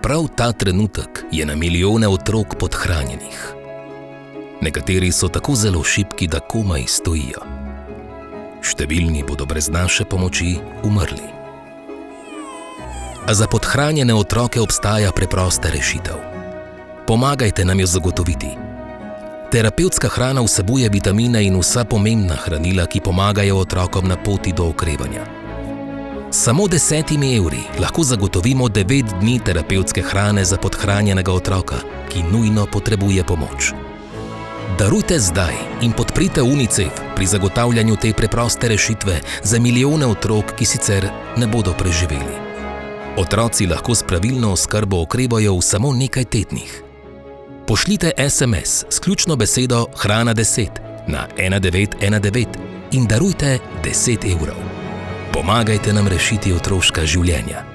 Prav ta trenutek je na milijone otrok podhranjenih. Nekateri so tako zelo šibki, da komaj stojijo. Številni bodo brez naše pomoči umrli. A za podhranjene otroke obstaja preprosta rešitev. Pomagajte nam jo zagotoviti. Terapevtska hrana vsebuje vitamine in vsa pomembna hranila, ki pomagajo otrokom na poti do okrevanja. Samo 10 evri lahko zagotovimo 9 dni terapevtske hrane za podhranjenega otroka, ki nujno potrebuje pomoč. Darujte zdaj in podprite UNICEF pri zagotavljanju te preproste rešitve za milijone otrok, ki sicer ne bodo preživeli. Otroci lahko s pravilno oskrbo okrevajo v samo nekaj tednih. Pošljite SMS s ključno besedo Hrana 10 na 1919 in darujte 10 evrov. Pomagajte nam rešiti otroška življenja.